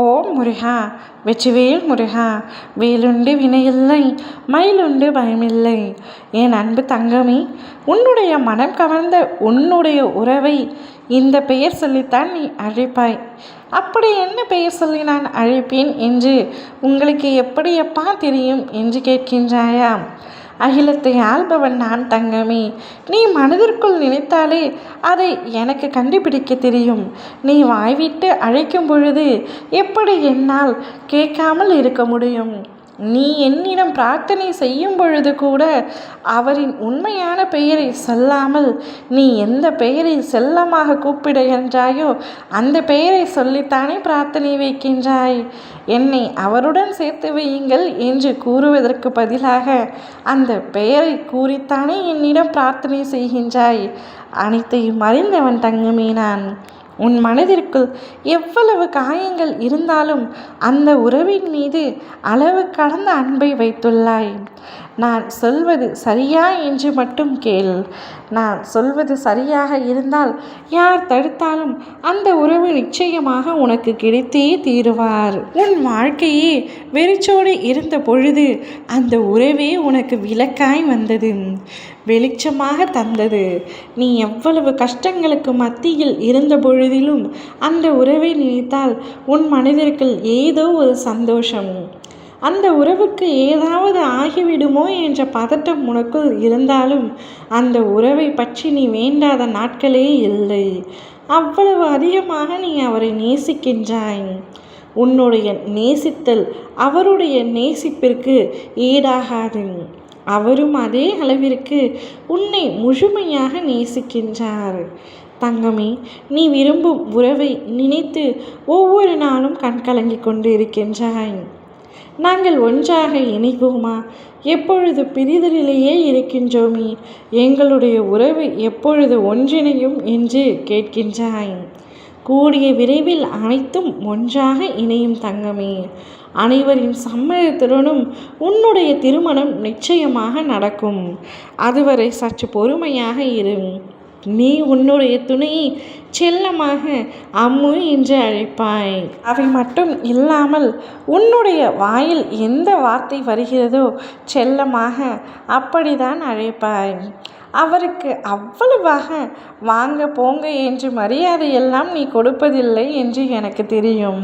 ஓம் முருகா, வெற்றிவேல் முருகா. வேலுண்டு வினையில்லை, மயிலுண்டு பயமில்லை. என் அன்பு தங்கமே, உன்னுடைய மனம் கவர்ந்த உன்னுடைய உறவை இந்த பெயர் சொல்லித்தான் நீ அழைப்பாய். அப்படி என்ன பெயர் சொல்லி நான் அழைப்பேன் என்று உங்களுக்கு எப்படியப்பா தெரியும் என்று கேட்கின்றாயா? அகிலத்தை ஆள்பவன் நான் தங்கமே. நீ மனதிற்குள் நினைத்தாலே அதை எனக்கு கண்டுபிடிக்க தெரியும். நீ வாய்விட்டு அழைக்கும் பொழுது எப்படி என்னால் கேட்காமல் இருக்க முடியும்? நீ என்னிடம் பிரார்த்தனை செய்யும் பொழுது கூட அவரின் உண்மையான பெயரை சொல்லாமல் நீ எந்த பெயரை செல்லமாக கூப்பிடுகின்றாயோ அந்த பெயரை சொல்லித்தானே பிரார்த்தனை வைக்கின்றாய். என்னை அவருடன் சேர்த்து வையுங்கள் என்று கூறுவதற்கு பதிலாக அந்த பெயரை கூறித்தானே என்னிடம் பிரார்த்தனை செய்கின்றாய். அனைத்தையும் அறிந்தவன் தங்கமே நான். உன் மனதிற்குள் எவ்வளவு காயங்கள் இருந்தாலும் அந்த உறவின் மீது அளவு கடந்த அன்பை வைத்துள்ளாய். நான் சொல்வது சரியா என்று மட்டும் கேள். நான் சொல்வது சரியாக இருந்தால் யார் தடுத்தாலும் அந்த உறவு நிச்சயமாக உனக்கு கிடைத்தே தீருவார். உன் வாழ்க்கையே வெறிச்சோடு இருந்த பொழுது அந்த உறவே உனக்கு விளக்காய் வந்தது, வெளிச்சமாக தந்தது. நீ எவ்வளவு கஷ்டங்களுக்கு மத்தியில் இருந்த பொழுதிலும் அந்த உறவை நினைத்தால் உன் மனதிற்குள் ஏதோ ஒரு சந்தோஷம். அந்த உறவுக்கு ஏதாவது ஆகிவிடுமோ என்ற பதட்டம் உனக்குள் இருந்தாலும் அந்த உறவை பற்றி நீ வேண்டாத நாட்களே இல்லை. அவ்வளவு அதிகமாக நீ அவரை நேசிக்கின்றாய். உன்னுடைய நேசித்தல் அவருடைய நேசிப்பிற்கு ஈடாகாது. அவரும் அதே அளவிற்கு உன்னை முழுமையாக நேசிக்கின்றார். தங்கமே, நீ விரும்பும் உறவை நினைத்து ஒவ்வொரு நாளும் கண்கலங்கிக் கொண்டு இருக்கின்றாய். நாங்கள் ஒன்றாக இணைவோமா? எப்பொழுது பிரிதலிலேயே இருக்கின்றோமே, எங்களுடைய உறவு எப்பொழுது ஒன்றிணையும் என்று கேட்கின்றாய். கூடிய விரைவில் அனைத்தும் ஒன்றாக இணையும் தங்கமே. அனைவரின் சம்மதத்துடனும் உன்னுடைய திருமணம் நிச்சயமாக நடக்கும். அதுவரை சற்று பொறுமையாக இரு. நீ உன்னுடைய துணையை செல்லமாக அம்மு என்று அழைப்பாய். அவை மட்டும் இல்லாமல் உன்னுடைய வாயில் எந்த வார்த்தை வருகிறதோ செல்லமாக அப்படிதான் அழைப்பாய். அவருக்கு அவ்வளவாக வாங்க போங்க என்று மரியாதையெல்லாம் நீ கொடுப்பதில்லை என்று எனக்கு தெரியும்.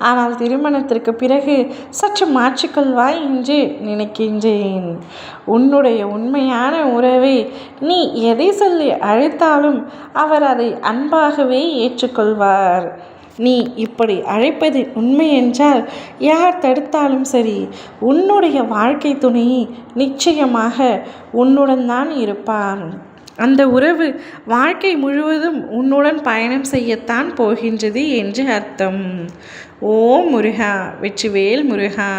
ஆனால் திருமணத்திற்கு பிறகு சற்று மாற்றிக்கொள்வாய் என்று நினைக்கின்றேன். உன்னுடைய உண்மையான உறவை நீ எதை சொல்லி அழைத்தாலும் அவர் அதை அன்பாகவே ஏற்றுக்கொள்வார். நீ இப்படி அழைப்பது உண்மை என்றால் யார் தடுத்தாலும் சரி, உன்னுடைய வாழ்க்கை துணை நிச்சயமாக உன்னுடன் தான் இருப்பான். அந்த உறவு வாழ்க்கை முழுவதும் உன்னுடன் பயணம் செய்யத்தான் போகின்றது என்று அர்த்தம். ஓம் முருகா, வெற்றிவேல் முருகா.